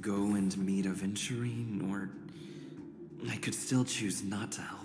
go and meet Aventurine, or I could still choose not to help.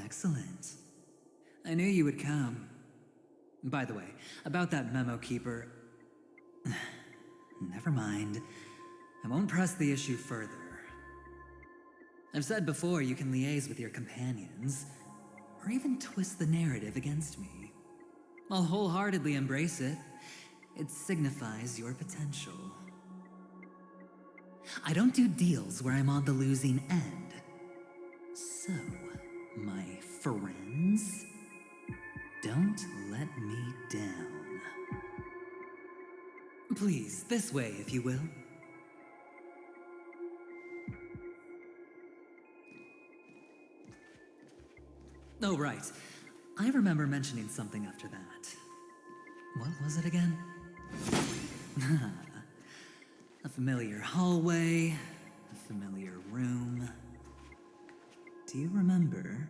Excellent. I knew you would come. By the way, about that memo keeper... Never mind. I won't press the issue further. I've said before you can liaise with your companions, or even twist the narrative against me. I'll wholeheartedly embrace it. It signifies your potential. I don't do deals where I'm on the losing end. So, my friends, don't let me down. Please, this way, if you will. Oh, right. I remember mentioning something after that. What was it again? A familiar hallway, a familiar room. Do you remember?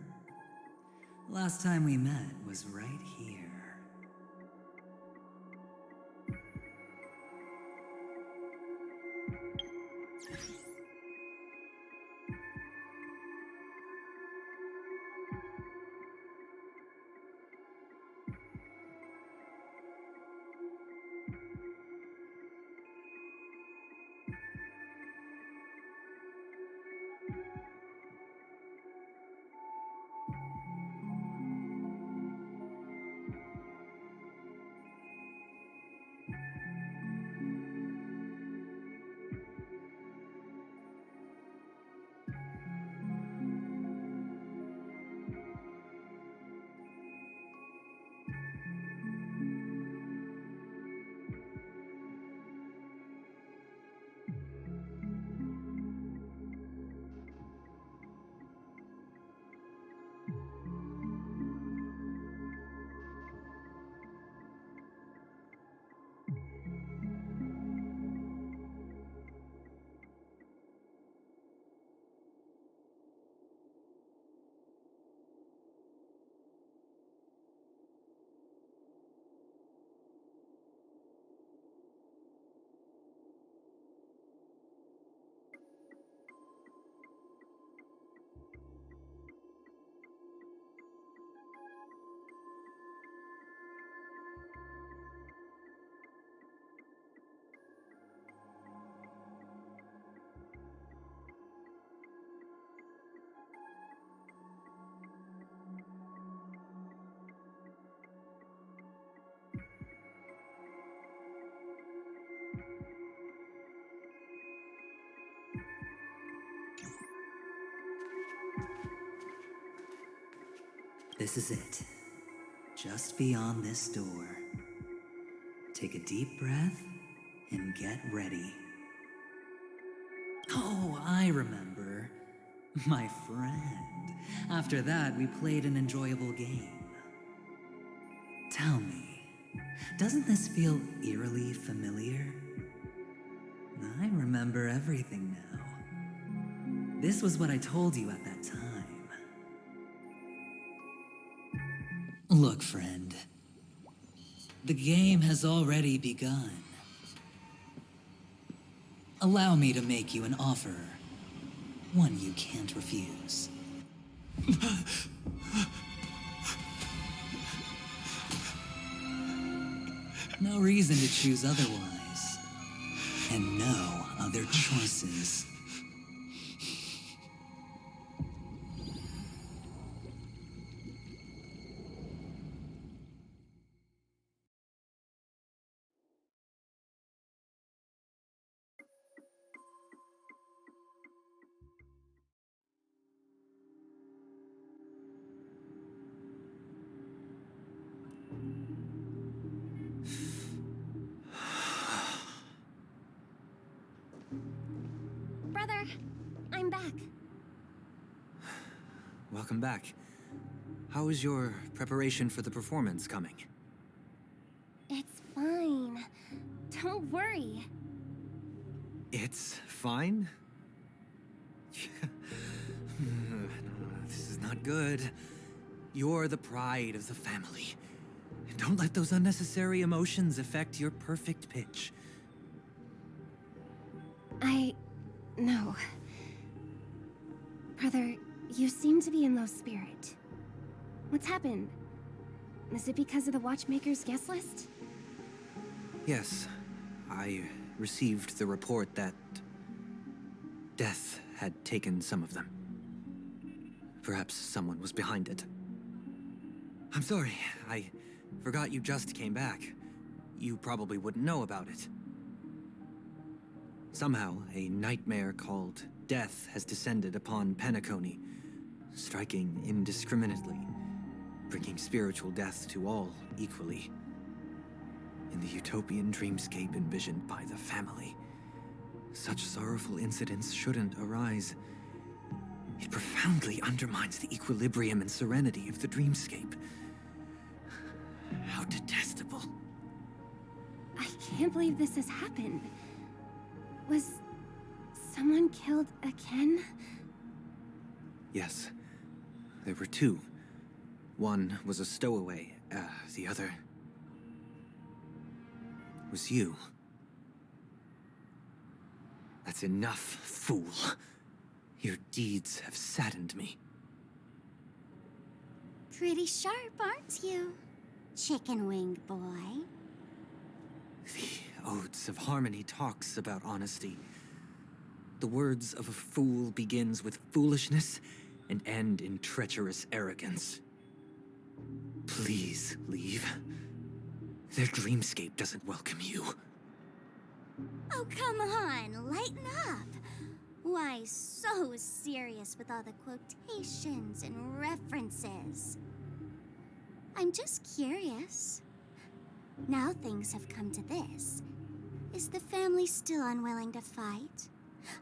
Last time we met was right here. This is it. Just beyond this door. Take a deep breath and get ready. Oh, I remember. My friend. After that, we played an enjoyable game. Tell me, doesn't this feel eerily familiar? I remember everything now. This was what I told you at that time. Look, friend. The game has already begun. Allow me to make you an offer. One you can't refuse. No reason to choose otherwise. And no other choices. I'm back. Welcome back. How is your preparation for the performance coming? It's fine. Don't worry. It's fine? This is not good. You're the pride of the family. Don't let those unnecessary emotions affect your perfect pitch. No. Brother, you seem to be in low spirit. What's happened? Is it because of the Watchmaker's guest list? Yes, I received the report that death had taken some of them. Perhaps someone was behind it. I'm sorry, I forgot you just came back. You probably wouldn't know about it. Somehow, a nightmare called death has descended upon Penacony, striking indiscriminately, bringing spiritual death to all equally. In the utopian dreamscape envisioned by the family, such sorrowful incidents shouldn't arise. It profoundly undermines the equilibrium and serenity of the dreamscape. How detestable. I can't believe this has happened. Was someone killed again? Yes, there were two. One was a stowaway, the other was you. That's enough, fool. Your deeds have saddened me. Pretty sharp, aren't you, chicken-winged boy? The Odes of Harmony talks about honesty. The words of a fool begins with foolishness and end in treacherous arrogance. Please leave. Their dreamscape doesn't welcome you. Oh, come on, lighten up. Why so serious with all the quotations and references? I'm just curious. Now things have come to this. Is the family still unwilling to fight?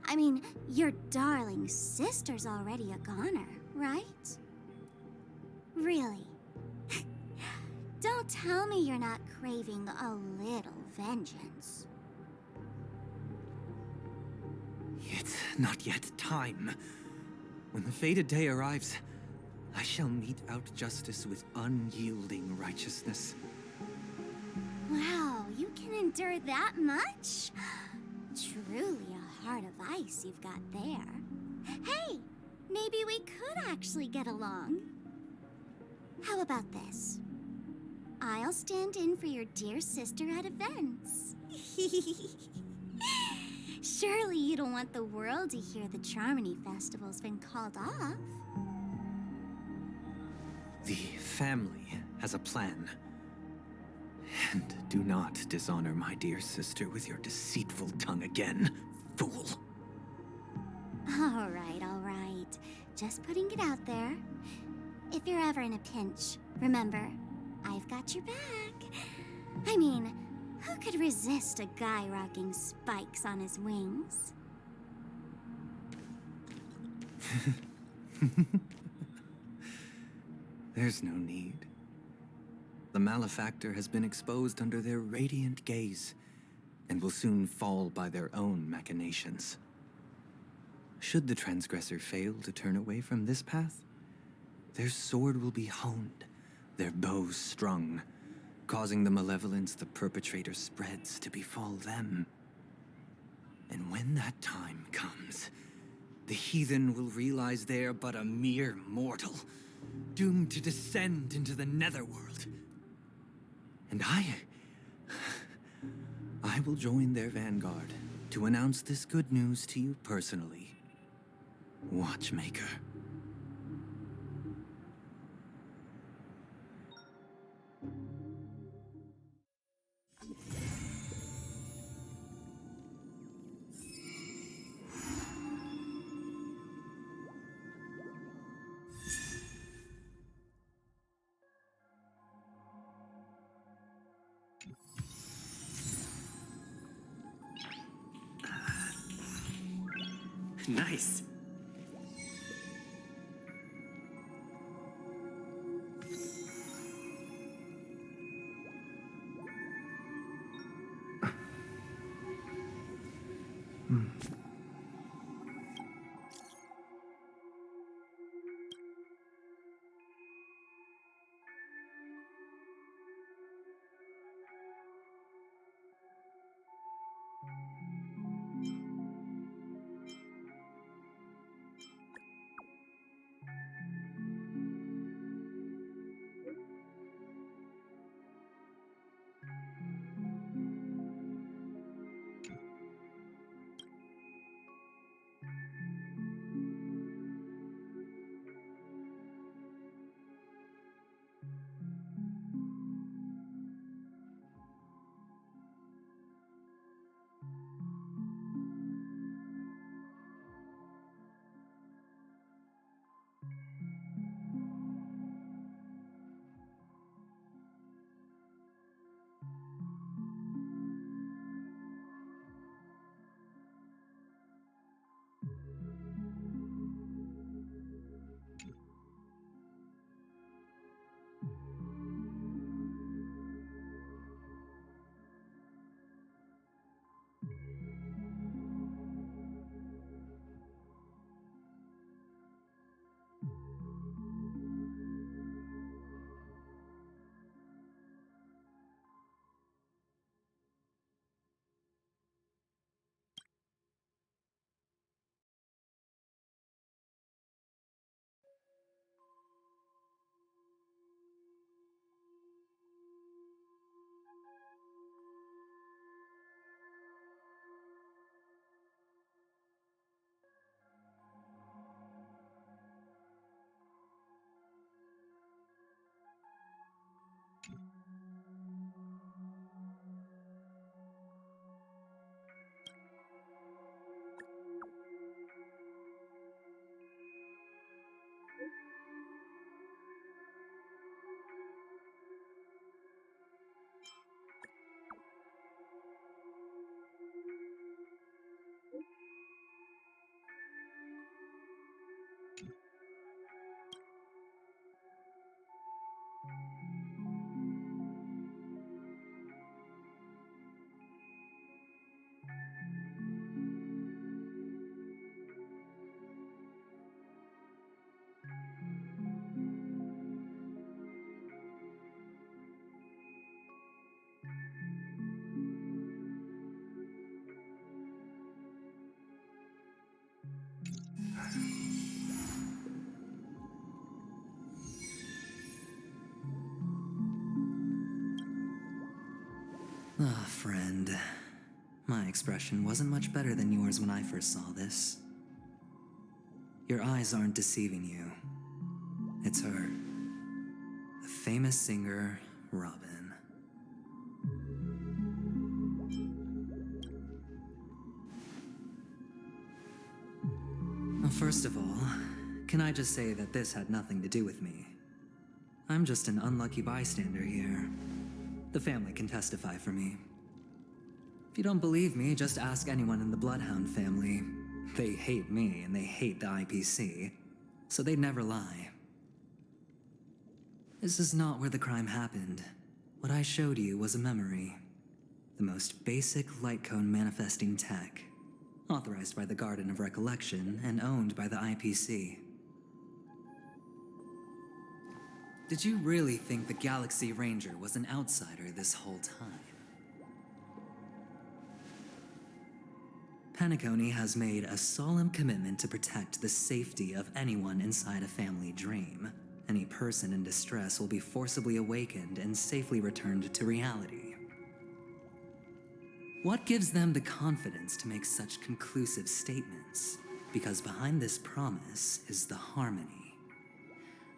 I mean, your darling sister's already a goner, right? Really? Don't tell me you're not craving a little vengeance. It's not yet time. When the fated day arrives, I shall mete out justice with unyielding righteousness. Wow, you can endure that much? Truly a heart of ice you've got there. Hey, maybe we could actually get along. How about this? I'll stand in for your dear sister at events. Surely you don't want the world to hear the Charmony Festival's been called off. The family has a plan. And do not dishonor my dear sister with your deceitful tongue again, fool. All right. Just putting it out there. If you're ever in a pinch, remember, I've got your back. I mean, who could resist a guy rocking spikes on his wings? There's no need. The malefactor has been exposed under their radiant gaze, and will soon fall by their own machinations. Should the transgressor fail to turn away from this path, their sword will be honed, their bow strung, causing the malevolence the perpetrator spreads to befall them. And when that time comes, the heathen will realize they're but a mere mortal, doomed to descend into the netherworld. And I will join their vanguard to announce this good news to you personally, Watchmaker. Nice. Ah, friend. My expression wasn't much better than yours when I first saw this. Your eyes aren't deceiving you. It's her. The famous singer, Robin. Well, first of all, can I just say that this had nothing to do with me? I'm just an unlucky bystander here. The family can testify for me. If you don't believe me, just ask anyone in the Bloodhound family. They hate me and they hate the IPC, so they'd never lie. This is not where the crime happened. What I showed you was a memory. The most basic light cone manifesting tech, authorized by the Garden of Recollection and owned by the IPC. Did you really think the Galaxy Ranger was an outsider this whole time? Penacony has made a solemn commitment to protect the safety of anyone inside a family dream. Any person in distress will be forcibly awakened and safely returned to reality. What gives them the confidence to make such conclusive statements? Because behind this promise is the harmony.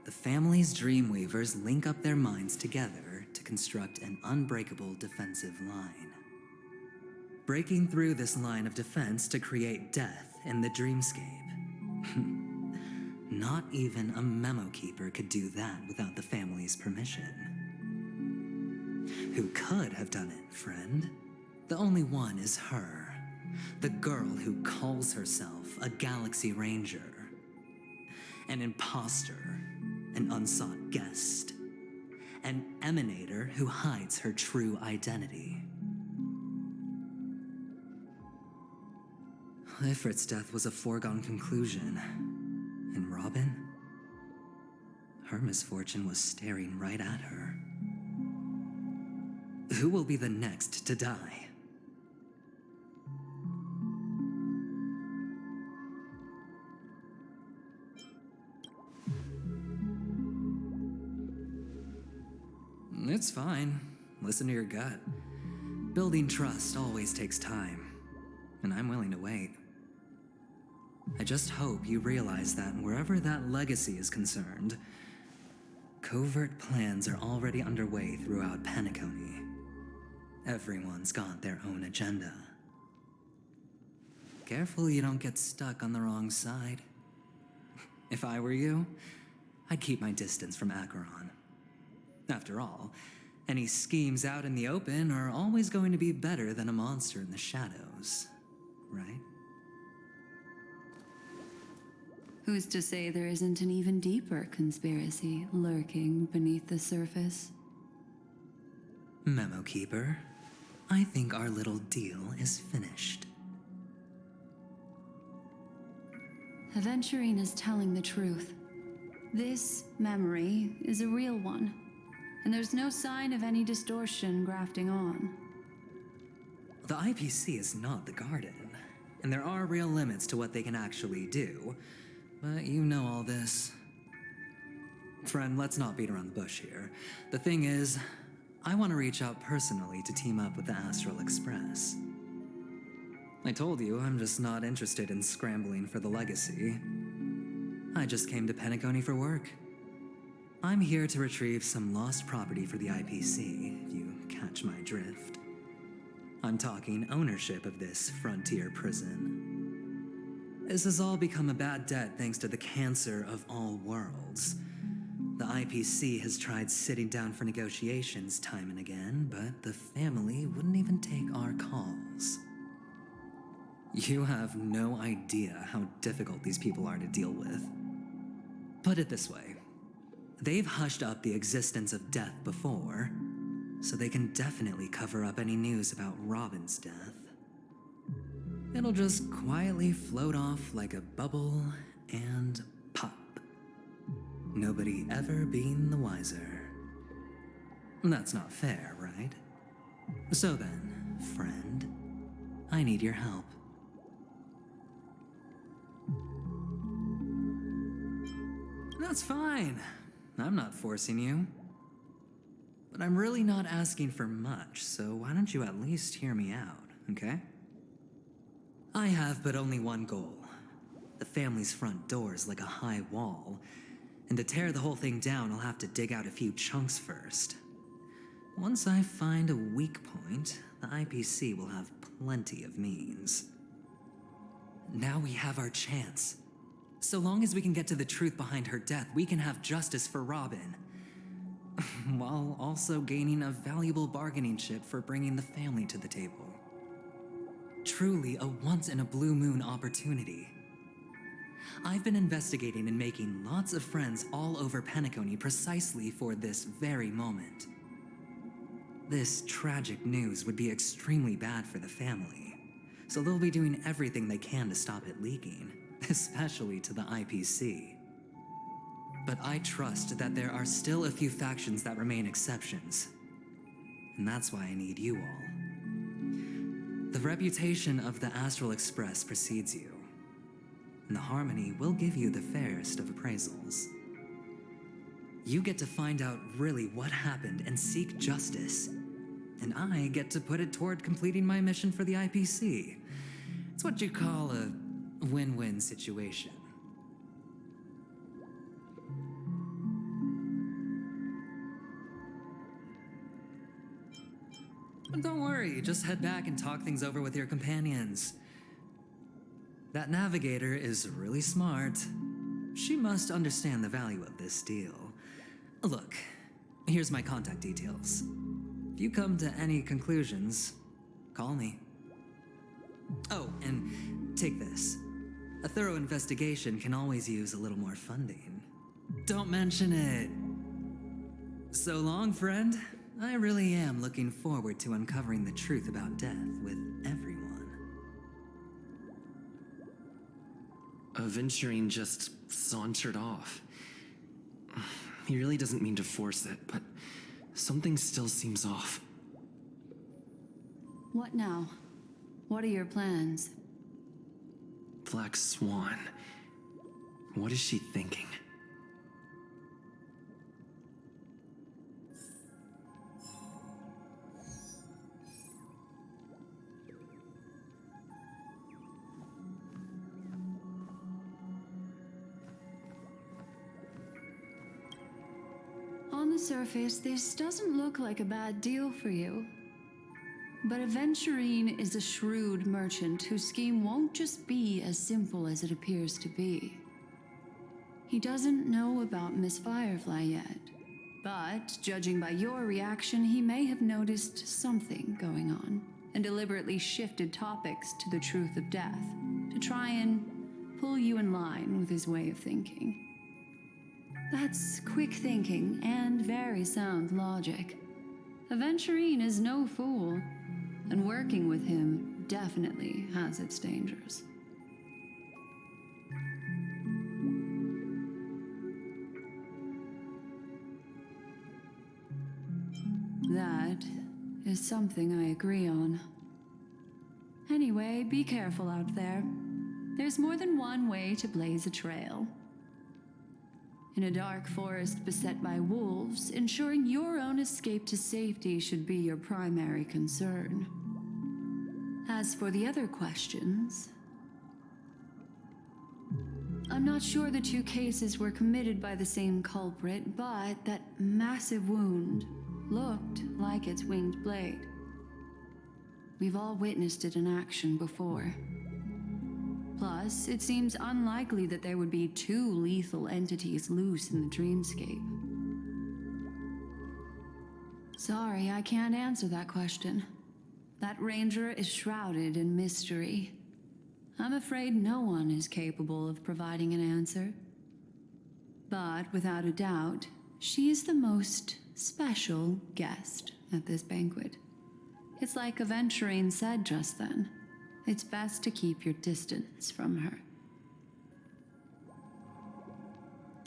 The family's Dreamweavers link up their minds together to construct an unbreakable defensive line. Breaking through this line of defense to create death in the dreamscape. Not even a memo keeper could do that without the family's permission. Who could have done it, friend? The only one is her. The girl who calls herself a Galaxy Ranger. An imposter. An unsought guest. An emanator who hides her true identity. Ifrit's death was a foregone conclusion. And Robin? Her misfortune was staring right at her. Who will be the next to die? It's fine. Listen to your gut. Building trust always takes time, and I'm willing to wait. I just hope you realize that wherever that legacy is concerned, covert plans are already underway throughout Penacony. Everyone's got their own agenda. Careful you don't get stuck on the wrong side. If I were you, I'd keep my distance from Acheron. After all, any schemes out in the open are always going to be better than a monster in the shadows, right? Who's to say there isn't an even deeper conspiracy lurking beneath the surface? Memo Keeper, I think our little deal is finished. Aventurine is telling the truth. This memory is a real one, and there's no sign of any distortion grafting on. The IPC is not the Garden, and there are real limits to what they can actually do, but you know all this. Friend, let's not beat around the bush here. The thing is, I want to reach out personally to team up with the Astral Express. I told you I'm just not interested in scrambling for the legacy. I just came to Penacony for work. I'm here to retrieve some lost property for the IPC, if you catch my drift. I'm talking ownership of this frontier prison. This has all become a bad debt thanks to the cancer of all worlds. The IPC has tried sitting down for negotiations time and again, but the family wouldn't even take our calls. You have no idea how difficult these people are to deal with. Put it this way. They've hushed up the existence of death before, so they can definitely cover up any news about Robin's death. It'll just quietly float off like a bubble and pop. Nobody ever being the wiser. That's not fair, right? So then, friend, I need your help. That's fine. I'm not forcing you. But I'm really not asking for much, so why don't you at least hear me out, okay? I have but only one goal. The family's front door is like a high wall, and to tear the whole thing down, I'll have to dig out a few chunks first. Once I find a weak point, the IPC will have plenty of means. Now we have our chance. So long as we can get to the truth behind her death, we can have justice for Robin. While also gaining a valuable bargaining chip for bringing the family to the table. Truly a once-in-a-blue-moon opportunity. I've been investigating and making lots of friends all over Penacony precisely for this very moment. This tragic news would be extremely bad for the family, so they'll be doing everything they can to stop it leaking, especially to the IPC. But I trust that there are still a few factions that remain exceptions, and that's why I need you all. The reputation of the Astral Express precedes you, and the Harmony will give you the fairest of appraisals. You get to find out really what happened and seek justice, and I get to put it toward completing my mission for the IPC. It's what you call a win-win situation. But don't worry, just head back and talk things over with your companions. That navigator is really smart. She must understand the value of this deal. Look, here's my contact details. If you come to any conclusions, call me. Oh, and take this. A thorough investigation can always use a little more funding. Don't mention it. So long, friend. I really am looking forward to uncovering the truth about death with everyone. Aventurine just sauntered off. He really doesn't mean to force it, but something still seems off. What now? What are your plans? Black Swan. What is she thinking? On the surface, this doesn't look like a bad deal for you. But Aventurine is a shrewd merchant whose scheme won't just be as simple as it appears to be. He doesn't know about Miss Firefly yet, but judging by your reaction, he may have noticed something going on and deliberately shifted topics to the truth of death to try and pull you in line with his way of thinking. That's quick thinking and very sound logic. Aventurine is no fool, and working with him definitely has its dangers. That is something I agree on. Anyway, be careful out there. There's more than one way to blaze a trail. In a dark forest beset by wolves, ensuring your own escape to safety should be your primary concern. As for the other questions, I'm not sure the two cases were committed by the same culprit, but that massive wound looked like its winged blade. We've all witnessed it in action before. Plus, it seems unlikely that there would be two lethal entities loose in the dreamscape. Sorry, I can't answer that question. That ranger is shrouded in mystery. I'm afraid no one is capable of providing an answer. But without a doubt, she is the most special guest at this banquet. It's like Aventurine said just then. It's best to keep your distance from her.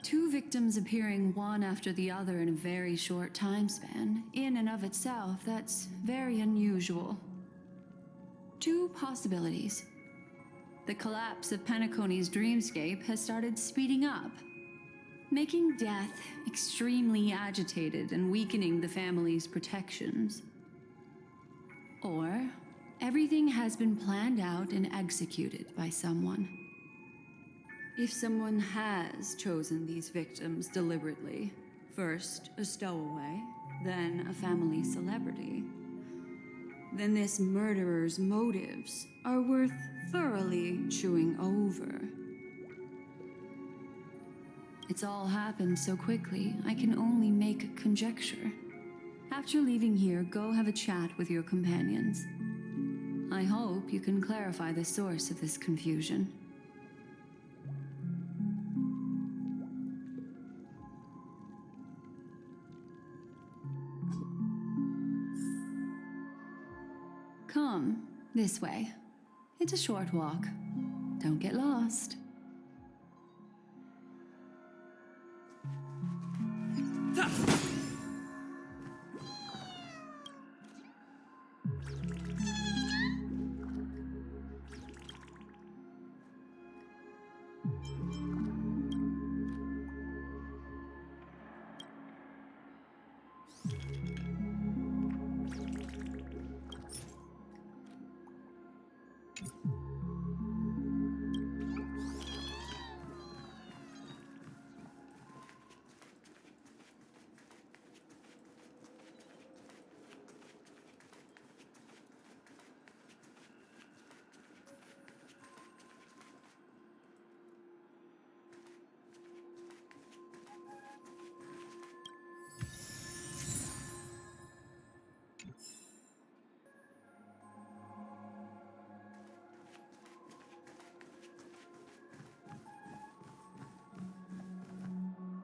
Two victims appearing one after the other in a very short time span, in and of itself, that's very unusual. Two possibilities. The collapse of Penacony's dreamscape has started speeding up, making death extremely agitated and weakening the family's protections. Or everything has been planned out and executed by someone. If someone has chosen these victims deliberately, first a stowaway, then a family celebrity, then this murderer's motives are worth thoroughly chewing over. It's all happened so quickly, I can only make conjecture. After leaving here, go have a chat with your companions. I hope you can clarify the source of this confusion. Come, this way. It's a short walk. Don't get lost.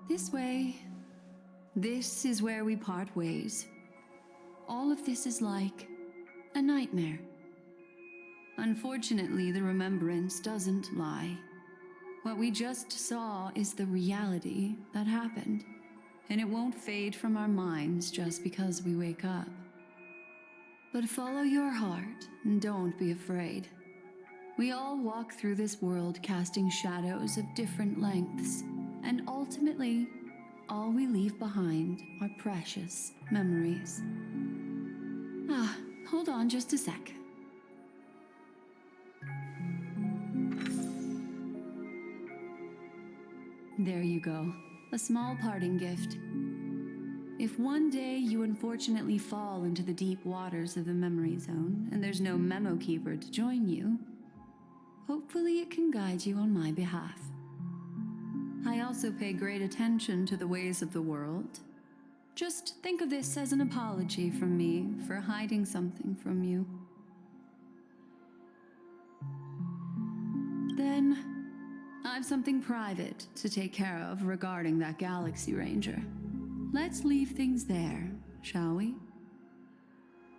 This way. This is where we part ways. All of this is like a nightmare. Unfortunately, the remembrance doesn't lie. What we just saw is the reality that happened, and it won't fade from our minds just because we wake up. But follow your heart and don't be afraid. We all walk through this world casting shadows of different lengths, and ultimately, all we leave behind are precious memories. Hold on just a sec. There you go, a small parting gift. If one day you unfortunately fall into the deep waters of the memory zone and there's no memo keeper to join you, hopefully it can guide you on my behalf. I also pay great attention to the ways of the world. Just think of this as an apology from me for hiding something from you. Then, I've something private to take care of regarding that Galaxy Ranger. Let's leave things there, shall we?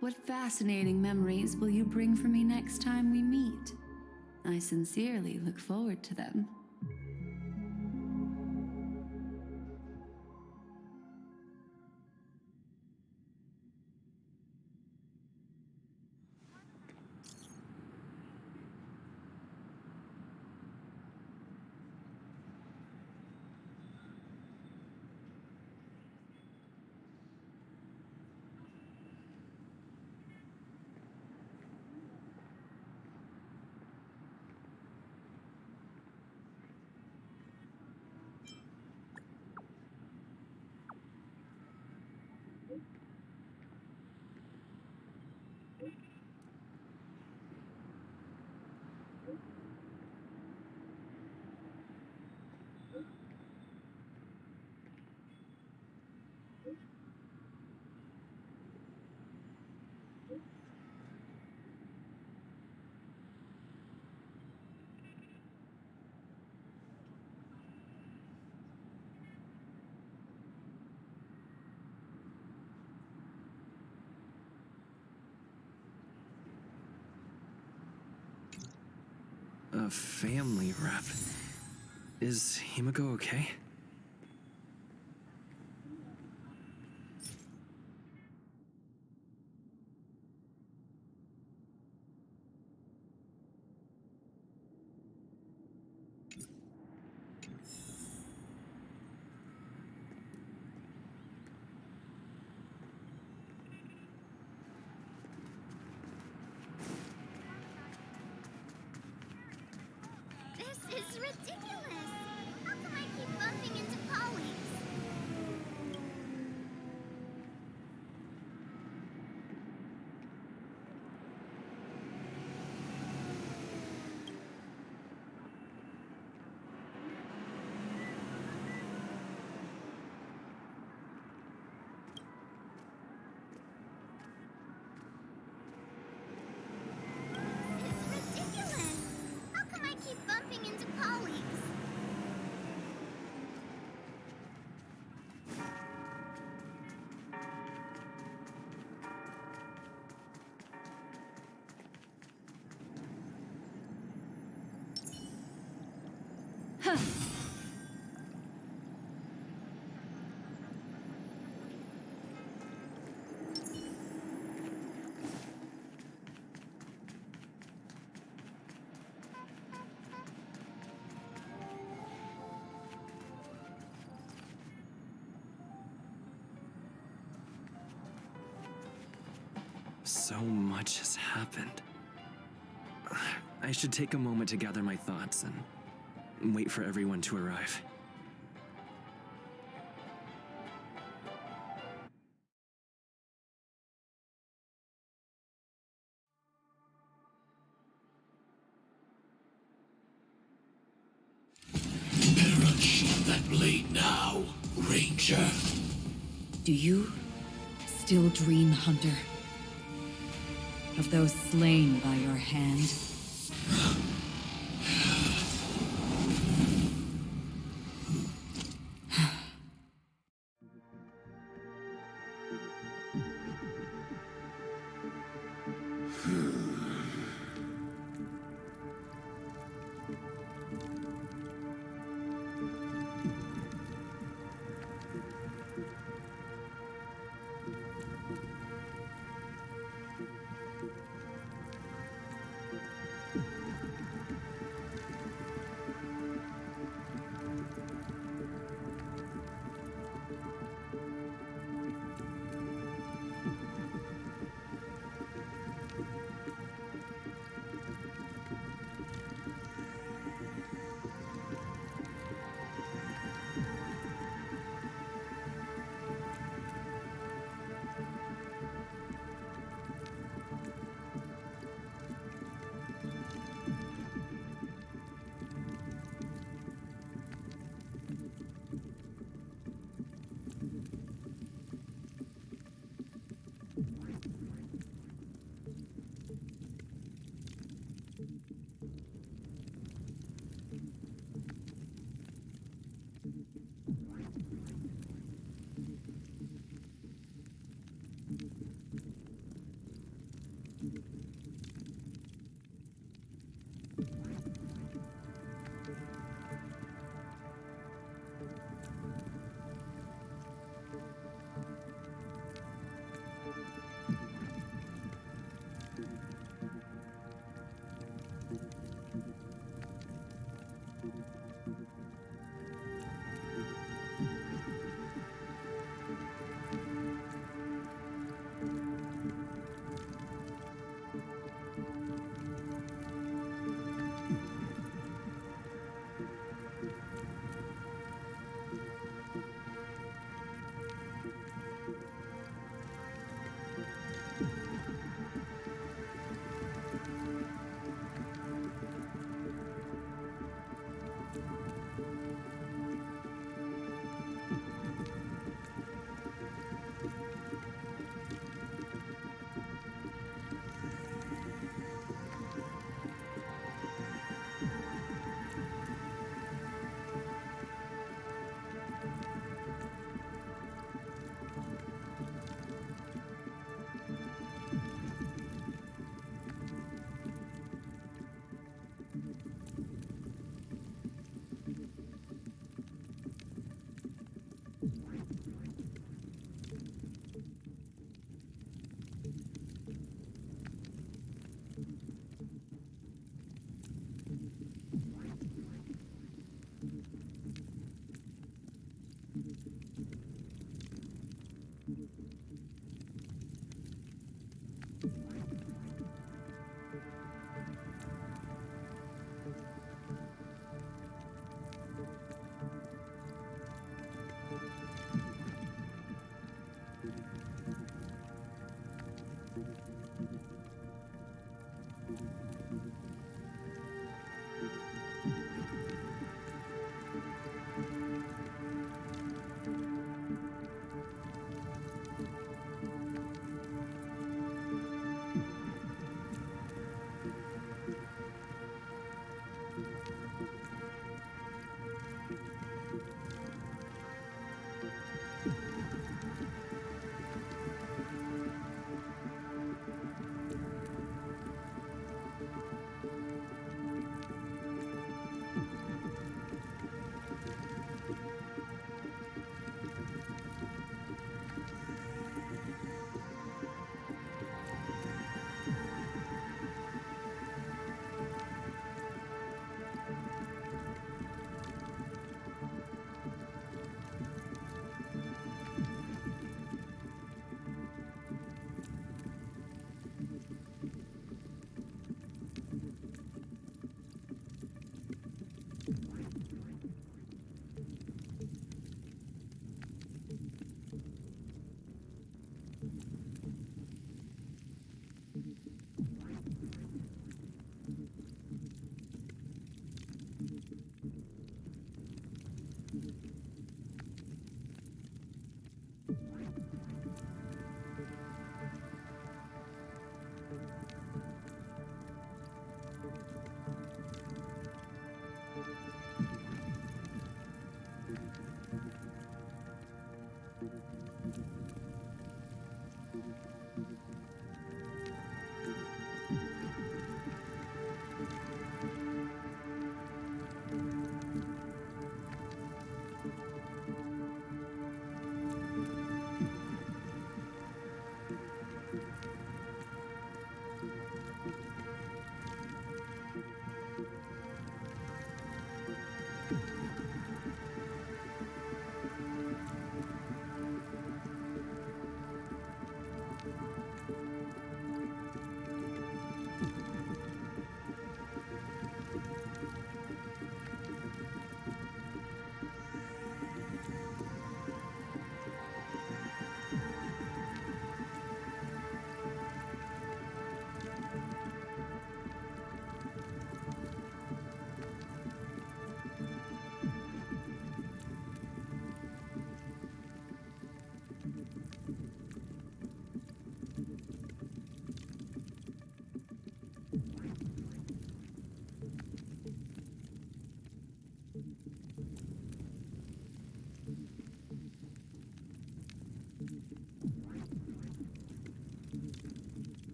What fascinating memories will you bring for me next time we meet? I sincerely look forward to them. A family rep. Is Himiko okay? This is ridiculous! How come I keep bumping into colleagues? It's ridiculous! How come I keep bumping into colleagues? So much has happened. I should take a moment to gather my thoughts and wait for everyone to arrive. Perish that blade now, Ranger. Do you still dream, Hunter? Of those slain by your hand?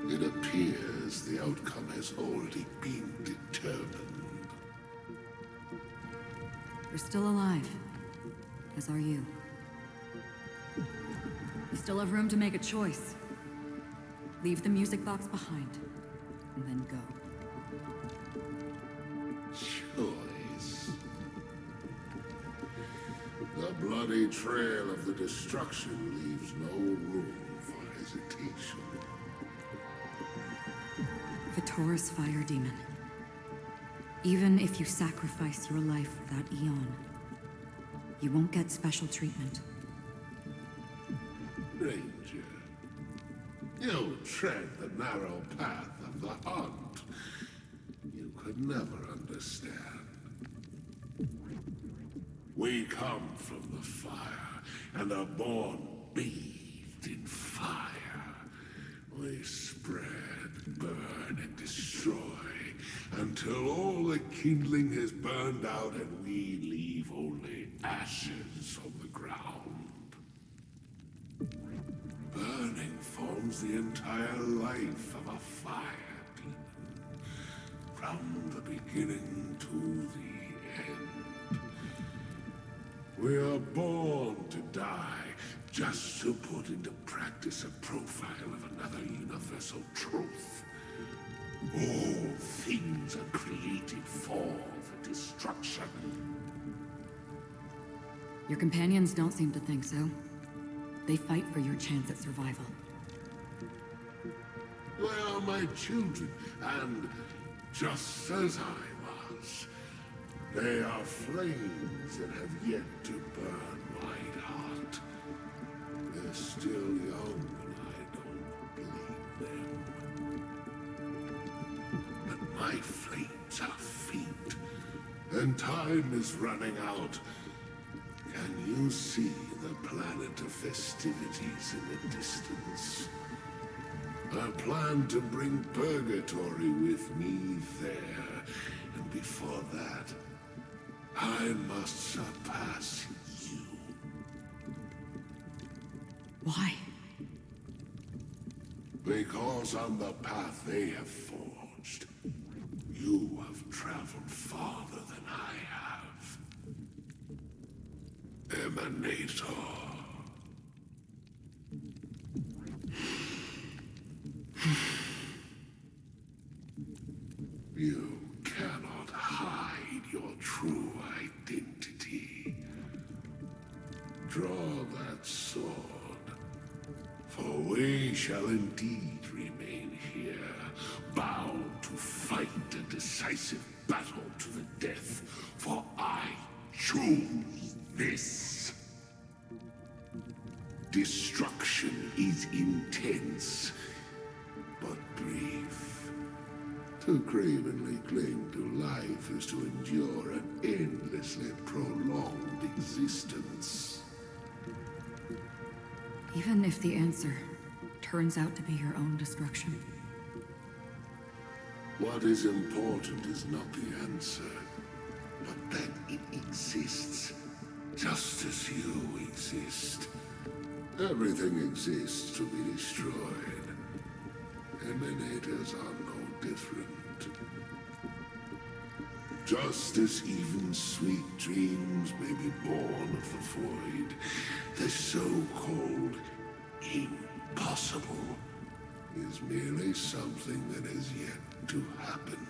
It appears the outcome has already been determined. You're still alive, as are you. You still have room to make a choice. Leave the music box behind, and then go. Choice. The bloody trail of the destruction leaves no room for hesitation. Vitora's fire demon. Even if you sacrifice your life for that Eon, you won't get special treatment. Ranger, you tread the narrow path of the hunt. You could never understand. We come from the fire, and are born bathed in fire. We spread, burn, and destroy, until all the kindling has burned out and we leave only ashes on the ground. Burning forms the entire life of a fire demon, from the beginning to the end. We are born to die, just to put into practice a profile of another universal truth. All things are created for the destruction. Your companions don't seem to think so. They fight for your chance at survival. They are my children, and just as I was, they are flames that have yet to burn my heart. They're still young, and I don't blame them. But my flames are faint, and time is running out. Can you see the planet of festivities in the distance? I plan to bring Purgatory with me there, and before that, I must surpass you. Why? Because on the path they have forged, you have traveled farther than I have. Emanator. You cannot hide your true identity. Draw that sword, for we shall indeed remain here, bound to fight a decisive battle to the death, for I choose this. Destruction is intense, but brief. To cravenly cling to life is to endure an endlessly prolonged existence. Even if the answer turns out to be your own destruction. What is important is not the answer, but that it exists, just as you exist. Everything exists to be destroyed. Emanators are no different. Just as even sweet dreams may be born of the void, the so-called impossible is merely something that has yet to happen.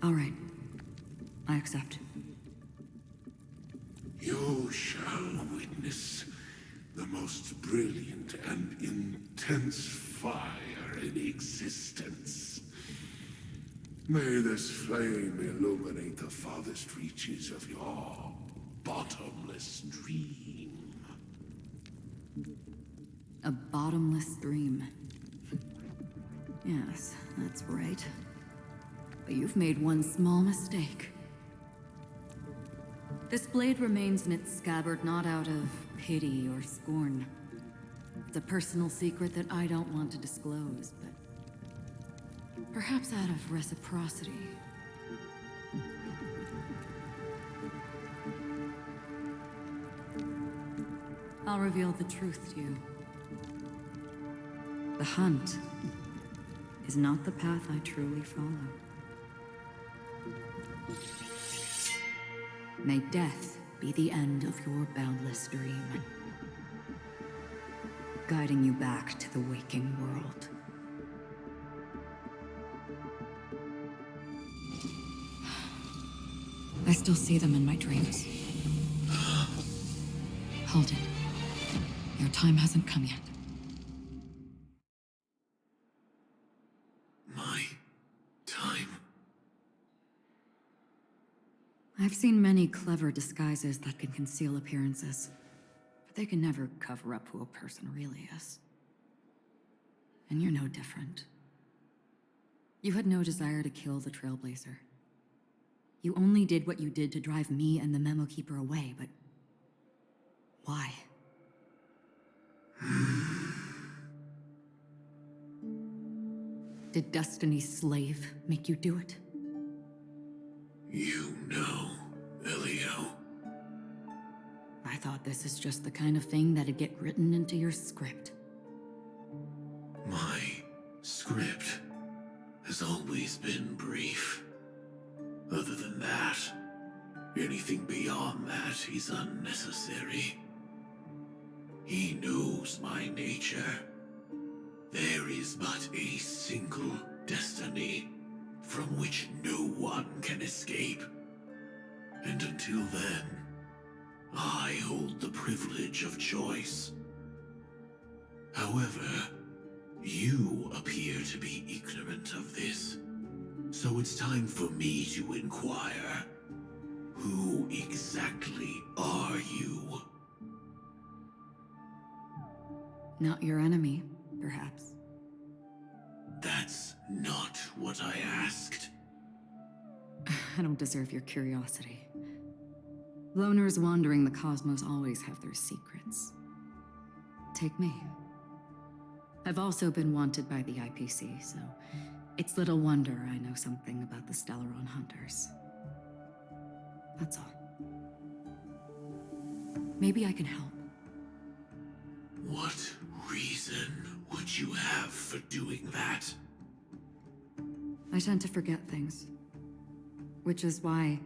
All right. I accept. You shall witness the most brilliant and intense fire in existence. May this flame illuminate the farthest reaches of your bottomless dream. A bottomless dream. Yes, that's right. But you've made one small mistake. This blade remains in its scabbard not out of pity or scorn. It's a personal secret that I don't want to disclose, but perhaps out of reciprocity. I'll reveal the truth to you. The hunt is not the path I truly follow. May death be the end of your boundless dream, guiding you back to the waking world. I still see them in my dreams. Hold it. Your time hasn't come yet. My time? I've seen many clever disguises that can conceal appearances, but they can never cover up who a person really is. And you're no different. You had no desire to kill the Trailblazer. You only did what you did to drive me and the Memo Keeper away, but why? Did Destiny's slave make you do it? You know, Elio. I thought this is just the kind of thing that'd get written into your script. My script has always been brief. Other than that, anything beyond that is unnecessary. He knows my nature. There is but a single destiny from which no one can escape. And until then, I hold the privilege of choice. However, you appear to be ignorant of this, so it's time for me to inquire. Who exactly are you? Not your enemy, perhaps. That's not what I asked. I don't deserve your curiosity. Loners wandering the cosmos always have their secrets. Take me. I've also been wanted by the IPC, so it's little wonder I know something about the Stellaron Hunters. That's all. Maybe I can help. What reason would you have for doing that? I tend to forget things. Which is why,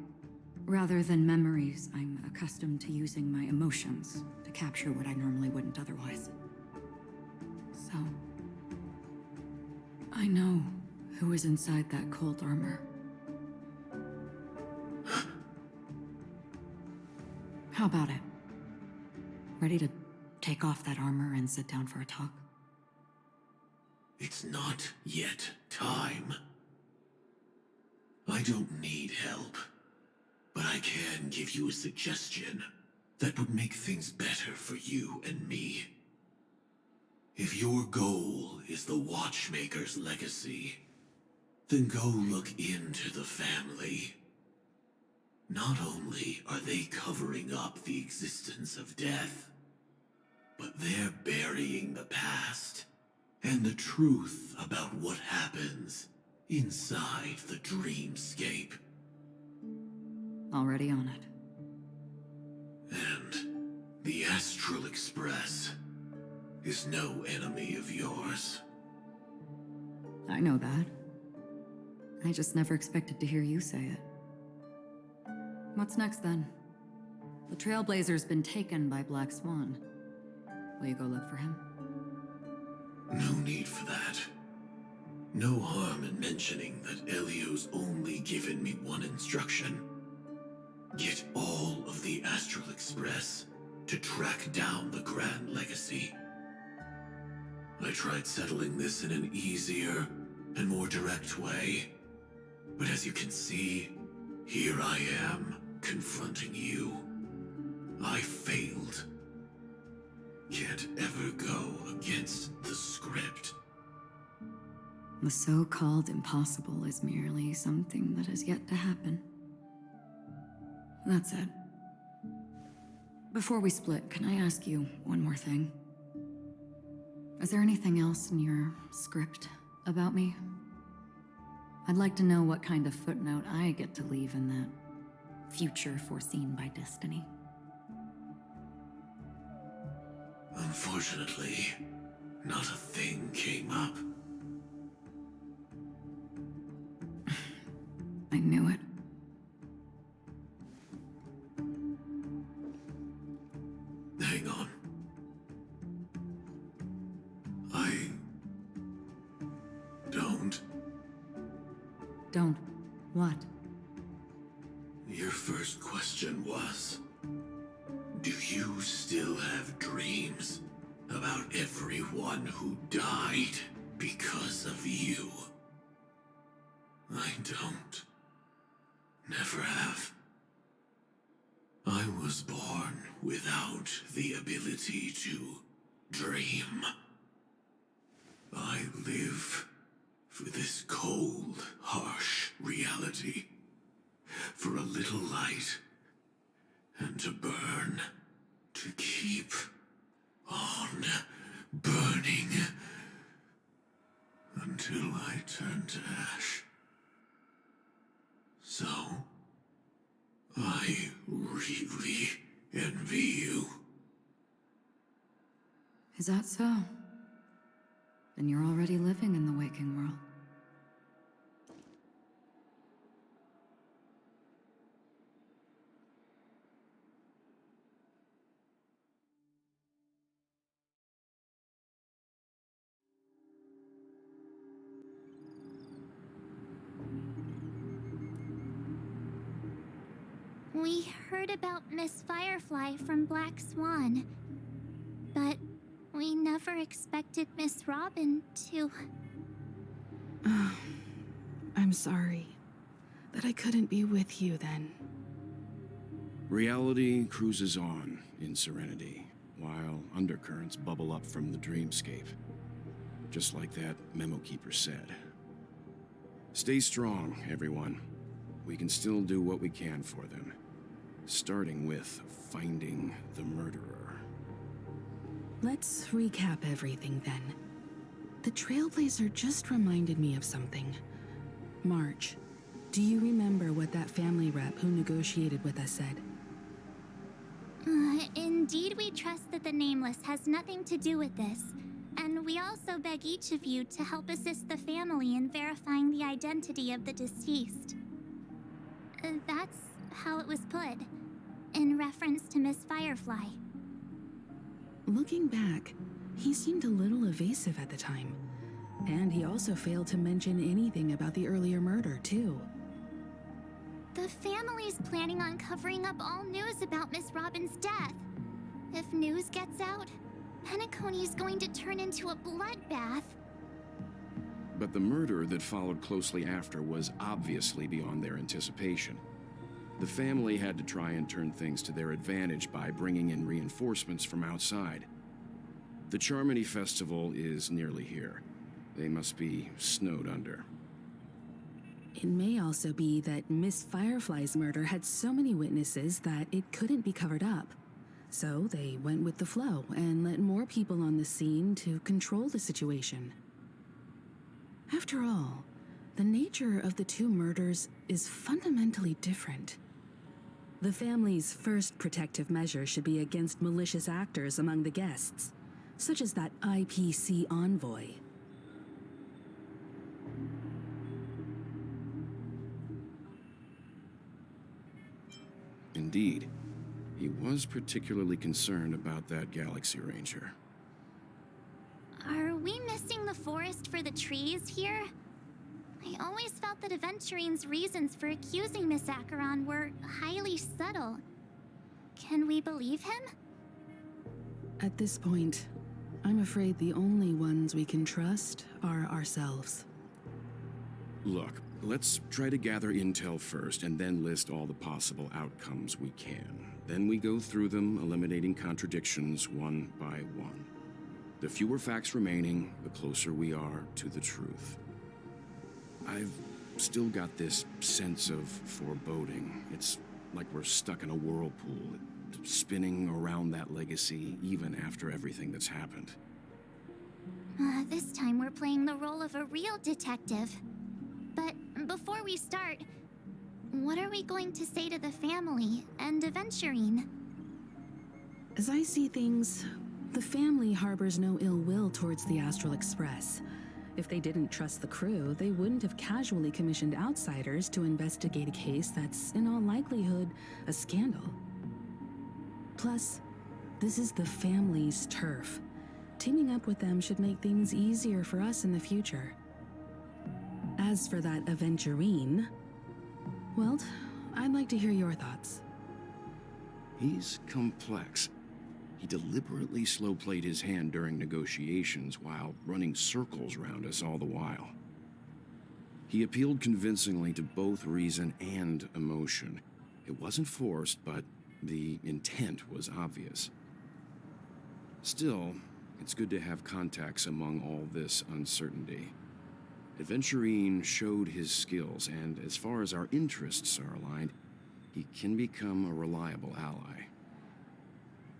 rather than memories, I'm accustomed to using my emotions to capture what I normally wouldn't otherwise. So, I know who is inside that cold armor. How about it? Ready to take off that armor and sit down for a talk? It's not yet time. I don't need help, but I can give you a suggestion that would make things better for you and me. If your goal is the Watchmaker's legacy, then go look into the family. Not only are they covering up the existence of death, but they're burying the past and the truth about what happens inside the dreamscape. Already on it. And the Astral Express is no enemy of yours. I know that. I just never expected to hear you say it. What's next then? The Trailblazer's been taken by Black Swan. Will you go look for him? No need for that. No harm in mentioning that Elio's only given me one instruction. Get all of the Astral Express to track down the Grand Legacy. I tried settling this in an easier and more direct way, but as you can see, here I am, confronting you. I failed. Can't ever go against the script. The so-called impossible is merely something that has yet to happen. That's it. Before we split, can I ask you one more thing? Is there anything else in your script about me? I'd like to know what kind of footnote I get to leave in that future foreseen by destiny. Unfortunately, not a thing came up. I knew it. Hang on. I don't. Don't. What? Your first question was, do you still have dreams about everyone who died because of you? I don't. Never have. I was born without the ability to dream. I live for this cold, harsh reality, for a little light, and to burn, to keep on burning, until I turn to ash. So, I really envy you. Is that so? Then you're already living in the waking world. We heard about Miss Firefly from Black Swan, but we never expected Miss Robin to... I'm sorry that I couldn't be with you then. Reality cruises on in serenity, while undercurrents bubble up from the dreamscape. Just like that memo keeper said. Stay strong, everyone. We can still do what we can for them. Starting with finding the murderer. Let's recap everything then. The Trailblazer just reminded me of something. March, do you remember what that family rep who negotiated with us said? Indeed, we trust that the Nameless has nothing to do with this. And we also beg each of you to help assist the family in verifying the identity of the deceased. That's how it was put, in reference to Miss Firefly. Looking back, he seemed a little evasive at the time. And he also failed to mention anything about the earlier murder, too. The family's planning on covering up all news about Miss Robin's death. If news gets out, Penacony's going to turn into a bloodbath. But the murder that followed closely after was obviously beyond their anticipation. The family had to try and turn things to their advantage by bringing in reinforcements from outside. The Charmony Festival is nearly here. They must be snowed under. It may also be that Miss Firefly's murder had so many witnesses that it couldn't be covered up. So they went with the flow and let more people on the scene to control the situation. After all, the nature of the two murders is fundamentally different. The family's first protective measure should be against malicious actors among the guests, such as that IPC envoy. Indeed. He was particularly concerned about that Galaxy Ranger. Are we missing the forest for the trees here? I always felt that Aventurine's reasons for accusing Miss Acheron were highly subtle. Can we believe him? At this point, I'm afraid the only ones we can trust are ourselves. Look, let's try to gather intel first and then list all the possible outcomes we can. Then we go through them, eliminating contradictions one by one. The fewer facts remaining, the closer we are to the truth. I've still got this sense of foreboding. It's like we're stuck in a whirlpool. spinning around that legacy even after everything that's happened. This time we're playing the role of a real detective. But before we start, what are we going to say to the family and Aventurine? As I see things, the family harbors no ill will towards the Astral Express. If they didn't trust the crew, they wouldn't have casually commissioned outsiders to investigate a case that's, in all likelihood, a scandal. Plus, this is the family's turf. Teaming up with them should make things easier for us in the future. As for that Aventurine, well, I'd like to hear your thoughts. He's complex. He deliberately slow-played his hand during negotiations while running circles around us all the while. He appealed convincingly to both reason and emotion. It wasn't forced, but the intent was obvious. Still, it's good to have contacts among all this uncertainty. Aventurine showed his skills, and as far as our interests are aligned, he can become a reliable ally.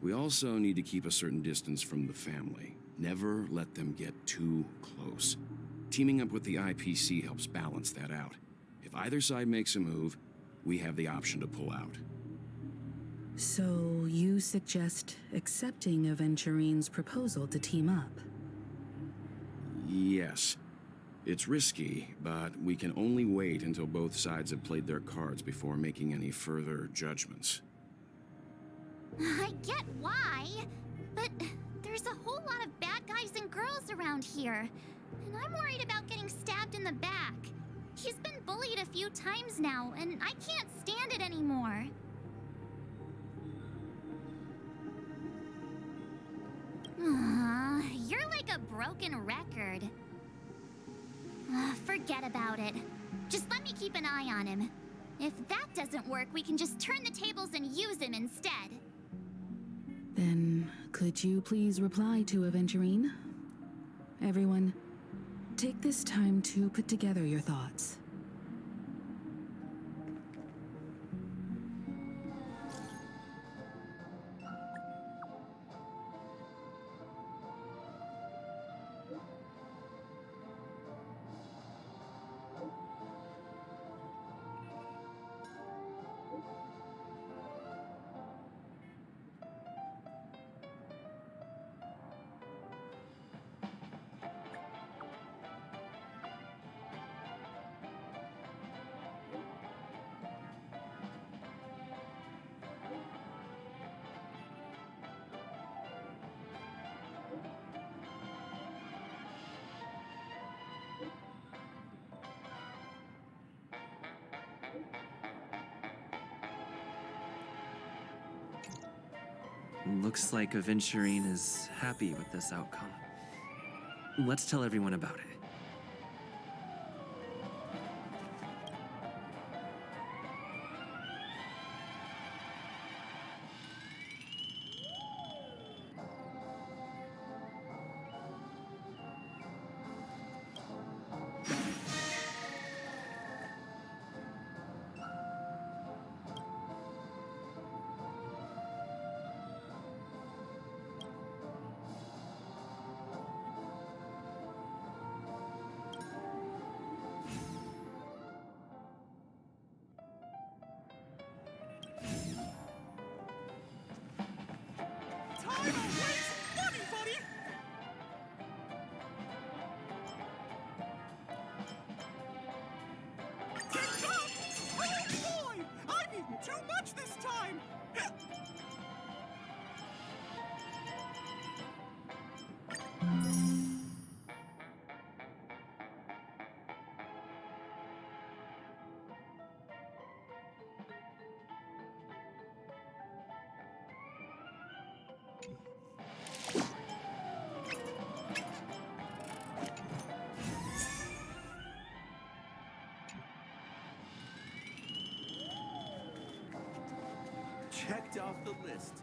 We also need to keep a certain distance from the family. Never let them get too close. Teaming up with the IPC helps balance that out. If either side makes a move, we have the option to pull out. So you suggest accepting Aventurine's proposal to team up? Yes. It's risky, but we can only wait until both sides have played their cards before making any further judgments. I get why, but there's a whole lot of bad guys and girls around here, and I'm worried about getting stabbed in the back. He's been bullied a few times now, and I can't stand it anymore. You're like a broken record. Forget about it. Just let me keep an eye on him. If that doesn't work, we can just turn the tables and use him instead. Then, could you please reply to Aventurine? Everyone, take this time to put together your thoughts. Looks like Aventurine is happy with this outcome. Let's tell everyone about it. Checked off the list.